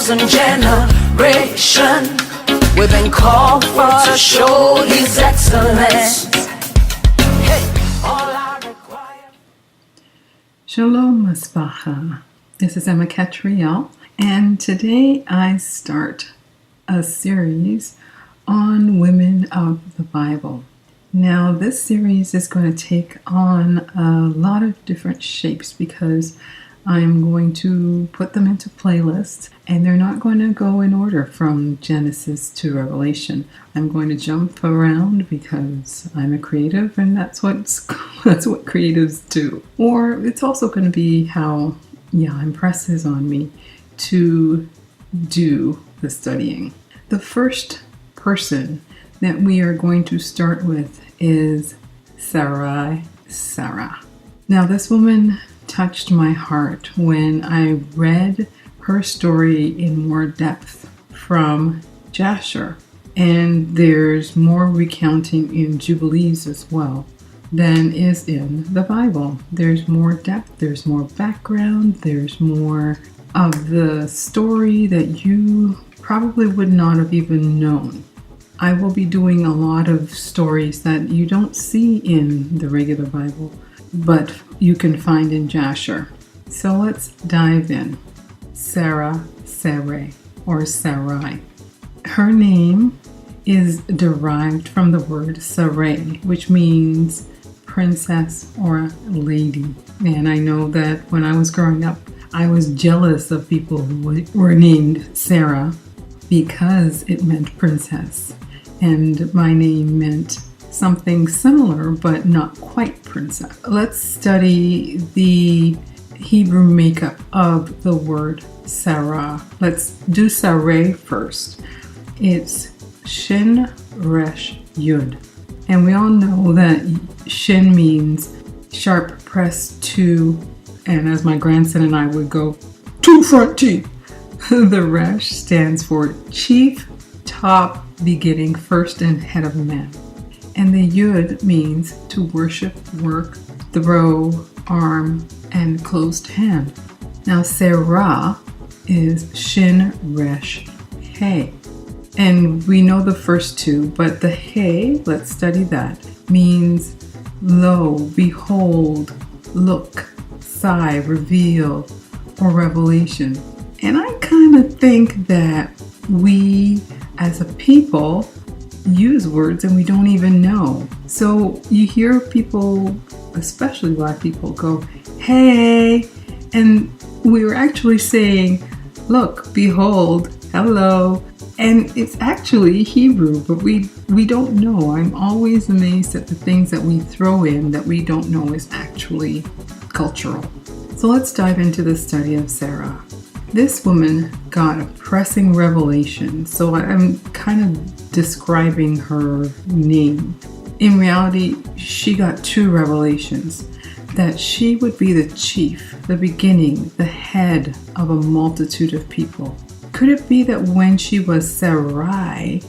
chosen generation. We've been called for to show His excellence. Hey, all I require. Shalom, Masbacha. This is Emma Catriel, and today I start a series on women of the Bible. Now, this series is going to take on a lot of different shapes because I'm going to put them into playlists, and they're not going to go in order from Genesis to Revelation. I'm going to jump around because I'm a creative, and that's what creatives do. Or it's also going to be how impresses on me to do the studying. The first person that we are going to start with is Sarah. Now, this woman touched my heart when I read her story in more depth from Jasher. And there's more recounting in Jubilees as well than is in the Bible. There's more depth, there's more background, there's more of the story that you probably would not have even known. I will be doing a lot of stories that you don't see in the regular Bible, but you can find in Jasher. So let's dive in. Sarai. Her name is derived from the word Sarai, which means princess or lady. And I know that when I was growing up, I was jealous of people who were named Sarah because it meant princess. And my name meant something similar, but not quite princess. Let's study the Hebrew makeup of the word Sarah. Let's do Sarai first. It's Shin Resh Yud. And we all know that Shin means sharp pressed to, and as my grandson and I would go, two front teeth. The Resh stands for chief, top, beginning, first, and head of a man. And the Yud means to worship, work, throw, arm, and closed hand. Now, Sarah is Shin Resh Hey. And we know the first two, but the Hey, let's study that, means lo, behold, look, sigh, reveal, or revelation. And I kind of think that we as a people use words and we don't even know. So you hear people, especially Black people, go, hey, and we were actually saying, look, behold, hello. And it's actually Hebrew, but we don't know. I'm always amazed at the things that we throw in that we don't know is actually cultural. So let's dive into the study of Sarah. This woman got a pressing revelation, so I'm kind of describing her name. In reality, she got two revelations: that she would be the chief, the beginning, the head of a multitude of people. Could it be that when she was Sarai,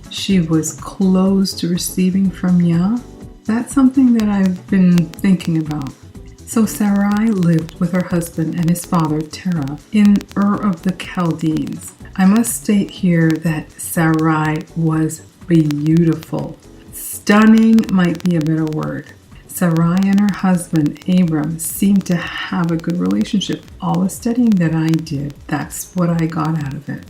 she was close to receiving from Yah? That's something that I've been thinking about. So Sarai lived with her husband and his father Terah in Ur of the Chaldeans. I must state here that Sarai was beautiful. Stunning might be a better word. Sarai and her husband Abram seemed to have a good relationship. All the studying that I did, that's what I got out of it.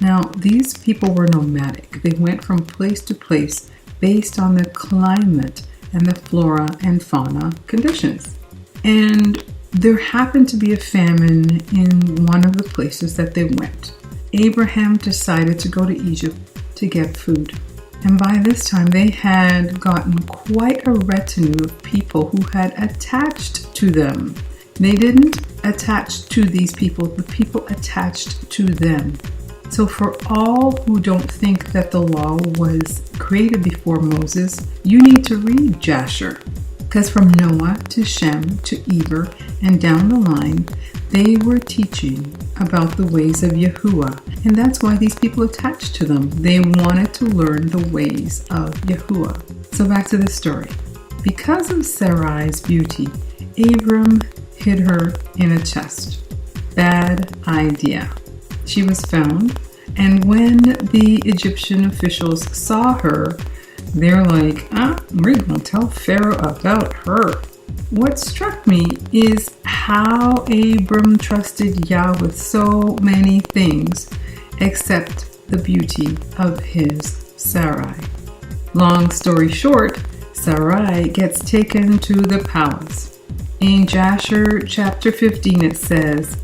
Now, these people were nomadic. They went from place to place based on the climate and the flora and fauna conditions. And there happened to be a famine in one of the places that they went. Abraham decided to go to Egypt to get food. And by this time, they had gotten quite a retinue of people who had attached to them. They didn't attach to these people, the people attached to them. So for all who don't think that the law was created before Moses, you need to read Jasher. Because from Noah to Shem to Eber and down the line, they were teaching about the ways of Yahuwah. And that's why these people attached to them. They wanted to learn the ways of Yahuwah. So back to the story. Because of Sarai's beauty, Abram hid her in a chest. Bad idea. She was found, and when the Egyptian officials saw her, they're like, we're going to tell Pharaoh about her. What struck me is how Abram trusted Yah with so many things except the beauty of his Sarai. Long story short, Sarai gets taken to the palace. In Jasher chapter 15 it says,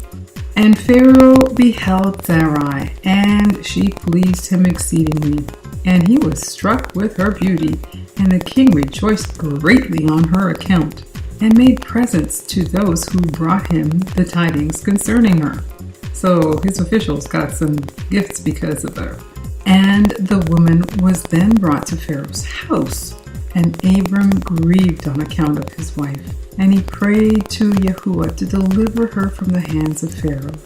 "And Pharaoh beheld Sarai, and she pleased him exceedingly, and he was struck with her beauty, and the king rejoiced greatly on her account, and made presents to those who brought him the tidings concerning her." So his officials got some gifts because of her. "And the woman was then brought to Pharaoh's house, and Abram grieved on account of his wife, and he prayed to Yahuwah to deliver her from the hands of Pharaoh.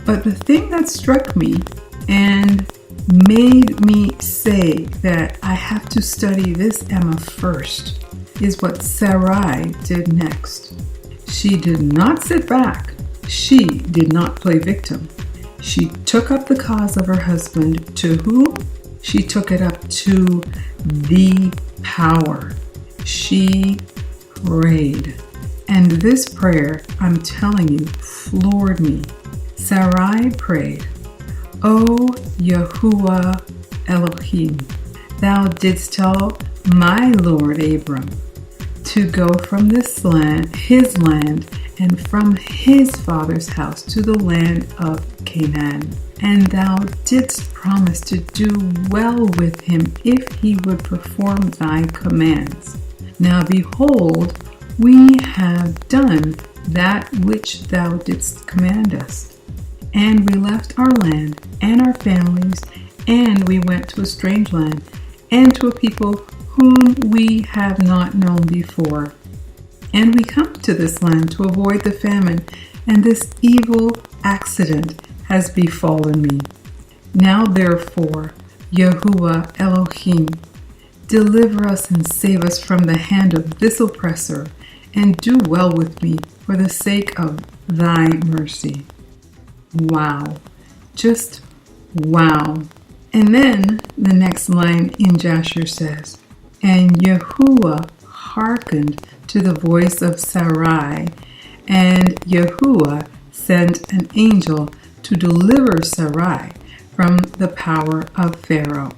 But the thing that struck me and made me say that I have to study this Emma first is what Sarai did next. She did not sit back. She did not play victim. She took up the cause of her husband. To whom? She took it up to the power. She prayed. And this prayer, I'm telling you, floored me. Sarai prayed, "O Yahuwah Elohim, thou didst tell my Lord Abram to go from this land, his land, and from his father's house to the land of Canaan. And thou didst promise to do well with him if he would perform thy commands. Now behold, we have done that which thou didst command us. And we left our land and our families, and we went to a strange land, and to a people whom we have not known before. And we come to this land to avoid the famine, and this evil accident has befallen me. Now therefore, Yahuwah Elohim, deliver us and save us from the hand of this oppressor, and do well with me for the sake of thy mercy." Wow. Just wow. And then the next line in Jasher says, "And Yahuwah hearkened to the voice of Sarai, and Yahuwah sent an angel to deliver Sarai from the power of Pharaoh.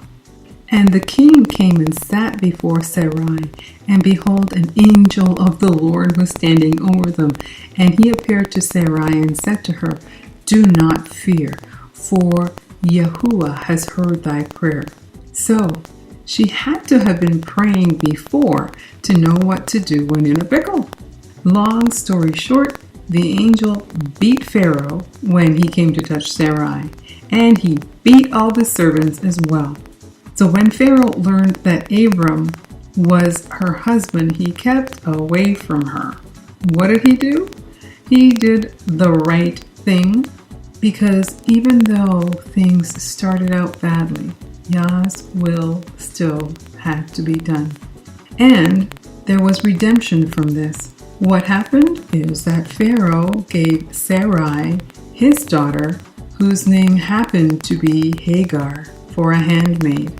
And the king came and sat before Sarai, and behold, an angel of the Lord was standing over them. And he appeared to Sarai and said to her, Do not fear, for Yahuwah has heard thy prayer." So she had to have been praying before to know what to do when in a pickle. Long story short, the angel beat Pharaoh when he came to touch Sarai, and he beat all the servants as well. So when Pharaoh learned that Abram was her husband, he kept away from her. What did he do? He did the right thing, because even though things started out badly, Yah's will still had to be done. And there was redemption from this. What happened is that Pharaoh gave Sarai his daughter, whose name happened to be Hagar, for a handmaid.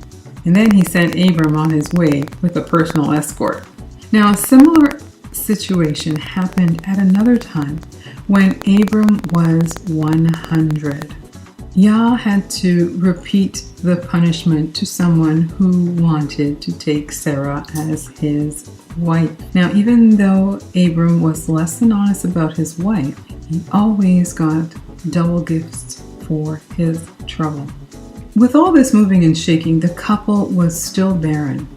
And then he sent Abram on his way with a personal escort. Now, a similar situation happened at another time when Abram was 100. Yah had to repeat the punishment to someone who wanted to take Sarah as his wife. Now, even though Abram was less than honest about his wife, he always got double gifts for his trouble. With all this moving and shaking, the couple was still barren.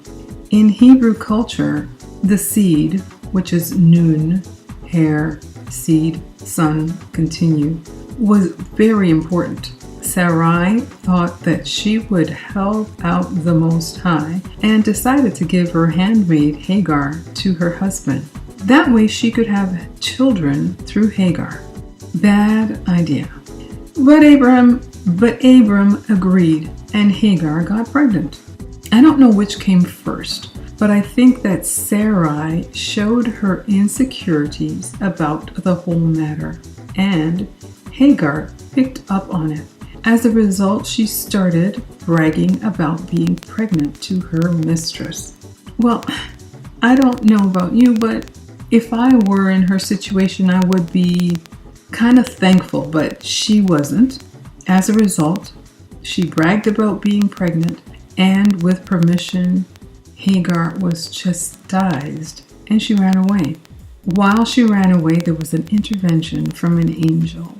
In Hebrew culture, the seed, which is nun, hair, seed, son, continue, was very important. Sarai thought that she would help out the Most High and decided to give her handmaid Hagar to her husband. That way she could have children through Hagar. Bad idea. But Abram agreed, and Hagar got pregnant. I don't know which came first, but I think that Sarai showed her insecurities about the whole matter, and Hagar picked up on it. As a result, she started bragging about being pregnant to her mistress. Well, I don't know about you, but if I were in her situation, I would be kind of thankful, but she wasn't. As a result, she bragged about being pregnant, and with permission, Hagar was chastised and she ran away. While she ran away, there was an intervention from an angel.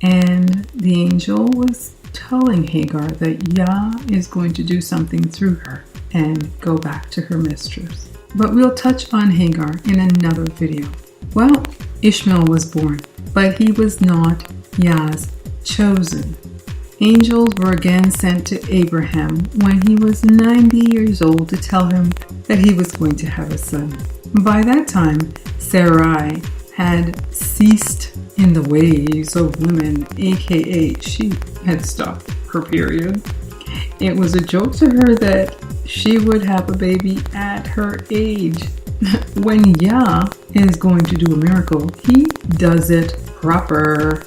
And the angel was telling Hagar that Yah is going to do something through her and go back to her mistress. But we'll touch on Hagar in another video. Well, Ishmael was born, but he was not Yah's chosen. Angels were again sent to Abraham when he was 90 years old to tell him that he was going to have a son. By that time, Sarai had ceased in the ways of women, aka she had stopped her period. It was a joke to her that she would have a baby at her age. When Yah is going to do a miracle, he does it proper.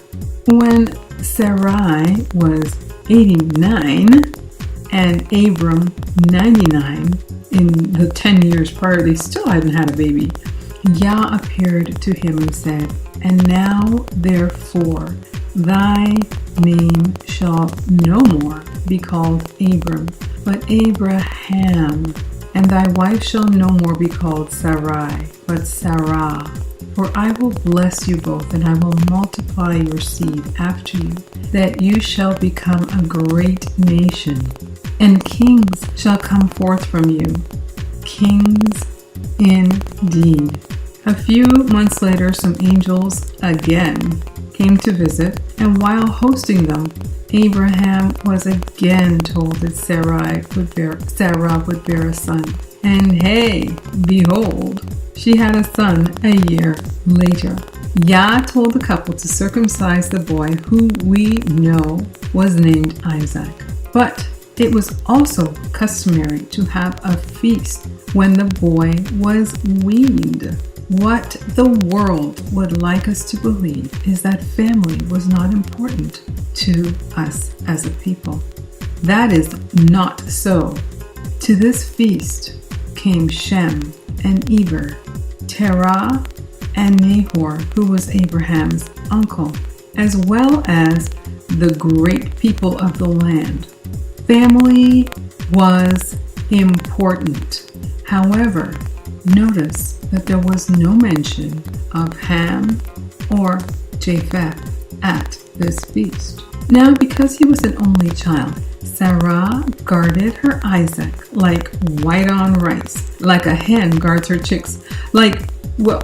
When Sarai was 89 and Abram 99, in the 10 years prior, they still hadn't had a baby. Yah appeared to him and said, "And now, therefore, thy name shall no more be called Abram, but Abraham, and thy wife shall no more be called Sarai, but Sarah. For I will bless you both, and I will multiply your seed after you, that you shall become a great nation, and kings shall come forth from you." Kings indeed. A few months later, some angels again came to visit, and while hosting them, Abraham was again told that Sarah would bear a son. And hey, behold, she had a son a year later. Yah told the couple to circumcise the boy, who we know was named Isaac. But it was also customary to have a feast when the boy was weaned. What the world would like us to believe is that family was not important to us as a people. That is not so. To this feast came Shem and Eber, Terah and Nahor, who was Abraham's uncle, as well as the great people of the land. Family was important. However, notice that there was no mention of Ham or Japheth at this feast. Now, because he was an only child, Sarah guarded her Isaac like white on rice, like a hen guards her chicks, well,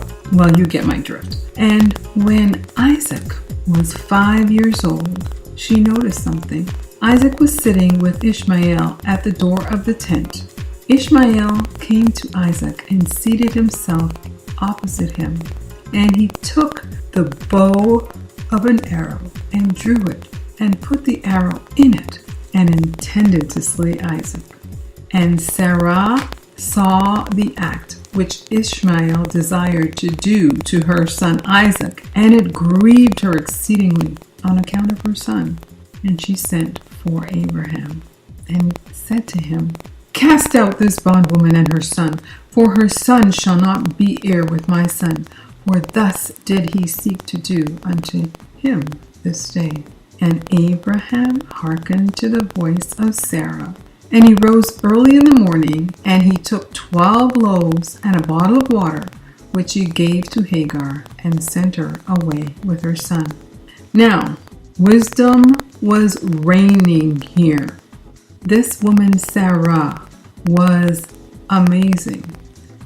you get my drift. And when Isaac was 5 years old, she noticed something. Isaac was sitting with Ishmael at the door of the tent. Ishmael came to Isaac and seated himself opposite him, and he took the bow of an arrow and drew it and put the arrow in it and intended to slay Isaac. And Sarah saw the act which Ishmael desired to do to her son Isaac, and it grieved her exceedingly on account of her son. And she sent for Abraham and said to him, "Cast out this bondwoman and her son, for her son shall not be heir with my son. For thus did he seek to do unto him this day." And Abraham hearkened to the voice of Sarah. And he rose early in the morning, and he took 12 loaves and a bottle of water, which he gave to Hagar, and sent her away with her son. Now, wisdom was reigning here. This woman Sarah was amazing.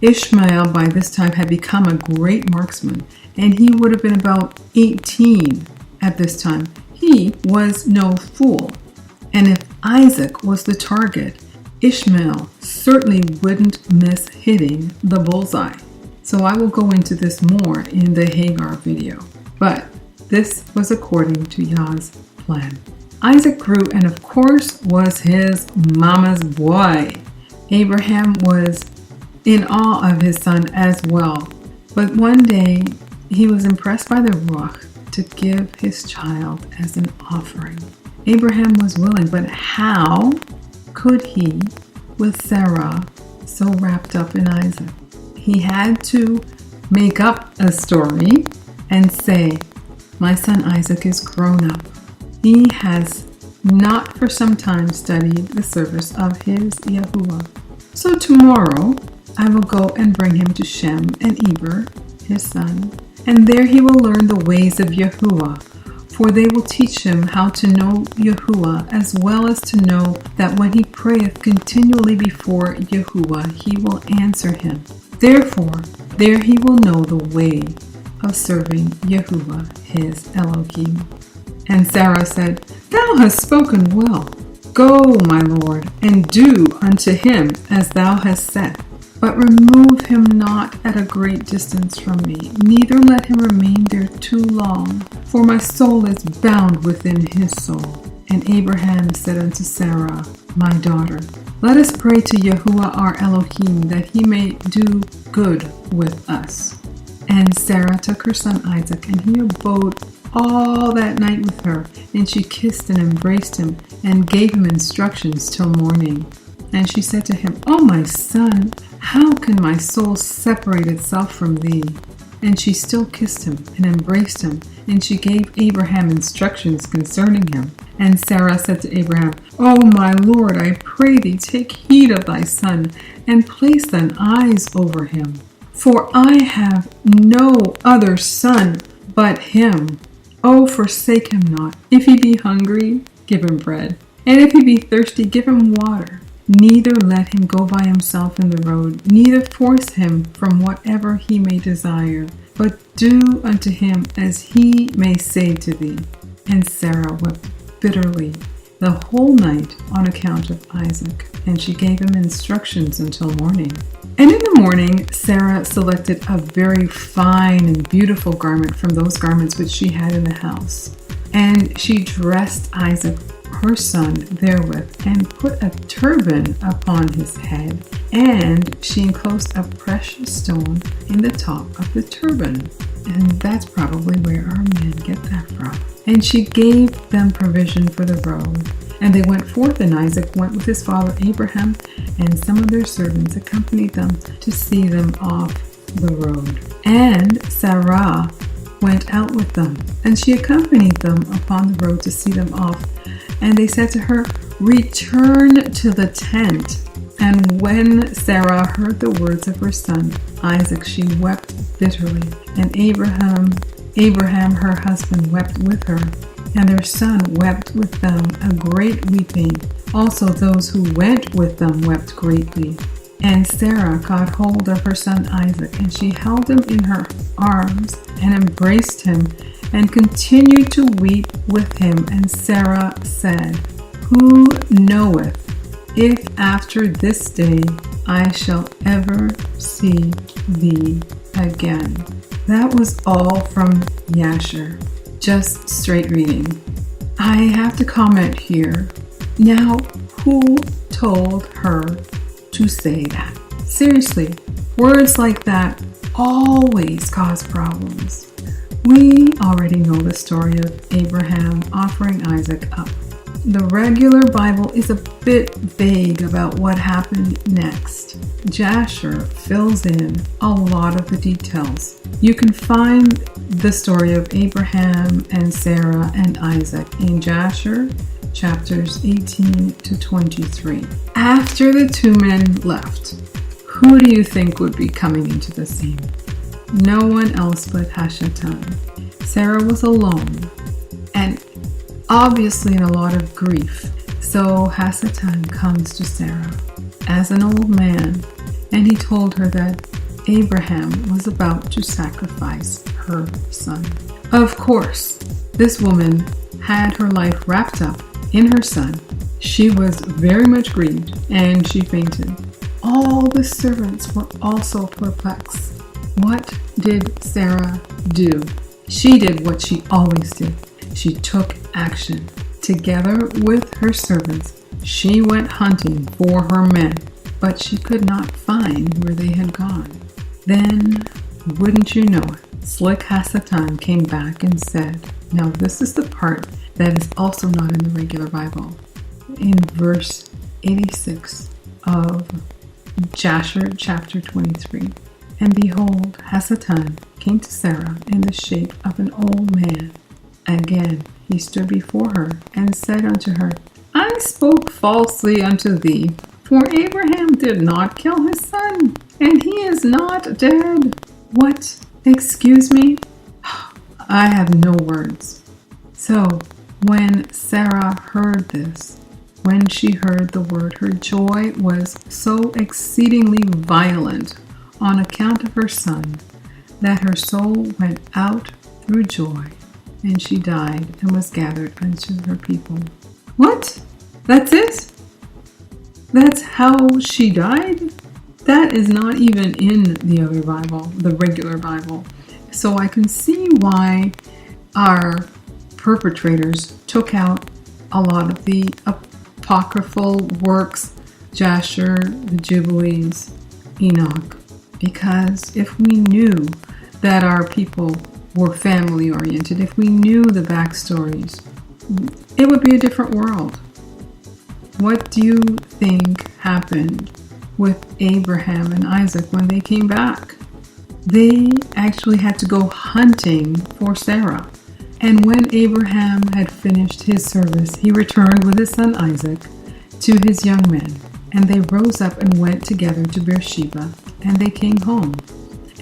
Ishmael by this time had become a great marksman, and he would have been about 18 at this time. He was no fool. And if Isaac was the target, Ishmael certainly wouldn't miss hitting the bullseye. So I will go into this more in the Hagar video. But this was according to Yah's plan. Isaac grew and of course was his mama's boy. Abraham was in awe of his son as well. But one day he was impressed by the Ruach to give his child as an offering. Abraham was willing, but how could he with Sarah so wrapped up in Isaac? He had to make up a story and say, my son Isaac is grown up. He has not for some time studied the service of his Yahuwah. So tomorrow I will go and bring him to Shem and Eber, his son, and there he will learn the ways of Yahuwah, for they will teach him how to know Yahuwah, as well as to know that when he prayeth continually before Yahuwah, he will answer him. Therefore, there he will know the way of serving Yahuwah, his Elohim. And Sarah said, Thou hast spoken well. Go, my Lord, and do unto him as thou hast said. But remove him not at a great distance from me, neither let him remain there too long, for my soul is bound within his soul. And Abraham said unto Sarah, my daughter, let us pray to Yahuwah our Elohim, that he may do good with us. And Sarah took her son Isaac, and he abode all that night with her, and she kissed and embraced him, and gave him instructions till morning. And she said to him, O my son, how can my soul separate itself from thee? And she still kissed him and embraced him, and she gave Abraham instructions concerning him. And Sarah said to Abraham, O my Lord, I pray thee, take heed of thy son, and place thine eyes over him. For I have no other son but him. O forsake him not. If he be hungry, give him bread, and if he be thirsty, give him water. Neither let him go by himself in the road, neither force him from whatever he may desire, but do unto him as he may say to thee. And Sarah wept bitterly the whole night on account of Isaac, and she gave him instructions until morning. And in the morning, Sarah selected a very fine and beautiful garment from those garments which she had in the house. And she dressed Isaac, her son, therewith, and put a turban upon his head. And she enclosed a precious stone in the top of the turban. And that's probably where our men get that from. And she gave them provision for the road. And they went forth, and Isaac went with his father Abraham, and some of their servants accompanied them to see them off the road. And Sarah went out with them, and she accompanied them upon the road to see them off. And they said to her, Return to the tent. And when Sarah heard the words of her son Isaac, she wept bitterly. And Abraham her husband wept with her, and their son wept with them a great weeping. Also those who went with them wept greatly. And Sarah caught hold of her son Isaac, and she held him in her arms and embraced him, and continued to weep with him. And Sarah said, Who knoweth if after this day I shall ever see thee again? That was all from Jasher. Just straight reading. I have to comment here. Now, who told her to say that? Seriously, words like that always cause problems. We already know the story of Abraham offering Isaac up. The regular Bible is a bit vague about what happened next. Jasher fills in a lot of the details. You can find the story of Abraham and Sarah and Isaac in Jasher chapters 18 to 23. After the two men left, who do you think would be coming into the scene? No one else but Hashatan. Sarah was alone and obviously in a lot of grief. So Hashatan comes to Sarah as an old man, and he told her that Abraham was about to sacrifice her son. Of course, this woman had her life wrapped up in her son. She was very much grieved, and she fainted. All the servants were also perplexed. What did Sarah do? She did what she always did. She took action. Together with her servants, she went hunting for her men, but she could not find where they had gone. Then, wouldn't you know it, Slick Hashatan came back and said, Now this is the part that is also not in the regular Bible. In verse 86 of Jasher chapter 23. And behold, Hasatan came to Sarah in the shape of an old man. Again he stood before her and said unto her, I spoke falsely unto thee, for Abraham did not kill his son, and he is not dead. What? Excuse me? I have no words. So when Sarah heard this, when she heard the word, her joy was so exceedingly violent on account of her son, that her soul went out through joy, and she died and was gathered unto her people. What? That's it? That's how she died? That is not even in the other Bible, the regular Bible. So I can see why our perpetrators took out a lot of the apocryphal works, Jasher, the Jubilees, Enoch. Because if we knew that our people were family oriented, if we knew the backstories, it would be a different world. What do you think happened with Abraham and Isaac when they came back? They actually had to go hunting for Sarah. And when Abraham had finished his service, he returned with his son Isaac to his young men. And they rose up and went together to Beersheba, and they came home.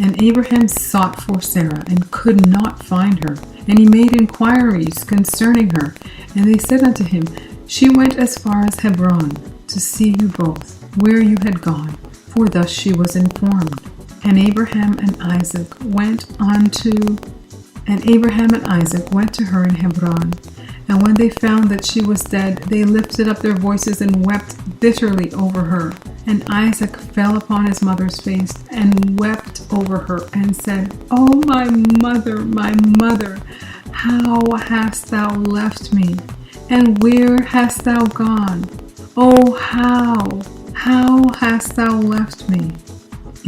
And Abraham sought for Sarah and could not find her. And he made inquiries concerning her. And they said unto him, She went as far as Hebron to see you both, where you had gone, for thus she was informed. And Abraham and Isaac went to her in Hebron. And when they found that she was dead, they lifted up their voices and wept bitterly over her. And Isaac fell upon his mother's face and wept over her and said, O my mother, how hast thou left me? And where hast thou gone? Oh, how hast thou left me?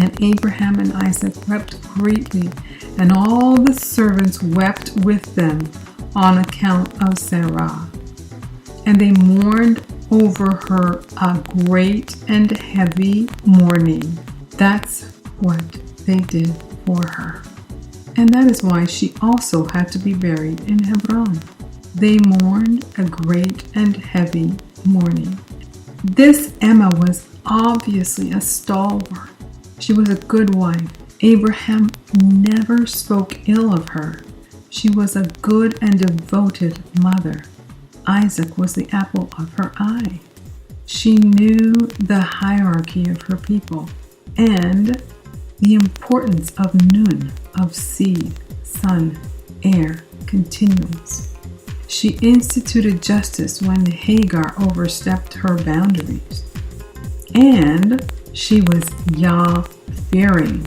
And Abraham and Isaac wept greatly, and all the servants wept with them on account of Sarah. And they mourned over her a great and heavy mourning. That's what they did for her. And that is why she also had to be buried in Hebron. They mourned a great and heavy mourning. This Emma was obviously a stalwart. She was a good wife. Abraham never spoke ill of her. She was a good and devoted mother. Isaac was the apple of her eye. She knew the hierarchy of her people and the importance of nun, of seed, son, heir, continuance. She instituted justice when Hagar overstepped her boundaries. And she was Yah-fearing.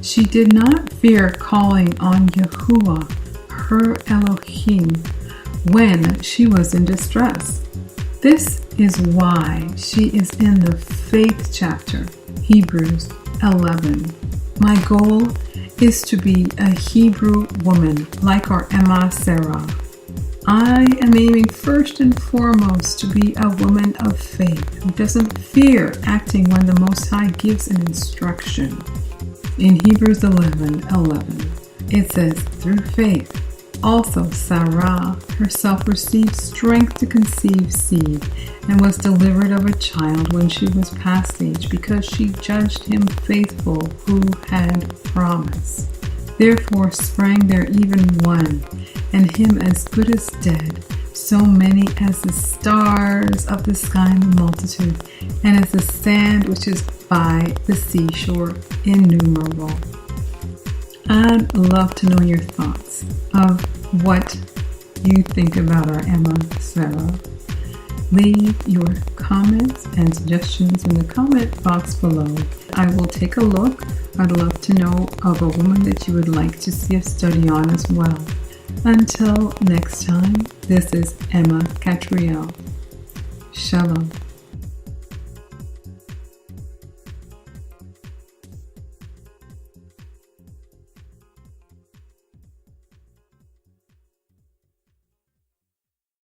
She did not fear calling on Yahuwah, her Elohim, when she was in distress. This is why she is in the faith chapter, Hebrews 11. My goal is to be a Hebrew woman like our Emma Sarah. I am aiming first and foremost to be a woman of faith who doesn't fear acting when the Most High gives an instruction. In Hebrews 11:11, it says, through faith, also Sarah herself received strength to conceive seed and was delivered of a child when she was past age, because she judged him faithful who had promised. Therefore sprang there even one, and him as good as dead, so many as the stars of the sky in the multitude, and as the sand which is by the seashore, innumerable. I'd love to know your thoughts of what you think about our Emma Sarah. Leave your comments and suggestions in the comment box below. I will take a look. I'd love to know of a woman that you would like to see a study on as well. Until next time, this is Emma Catriel. Shalom.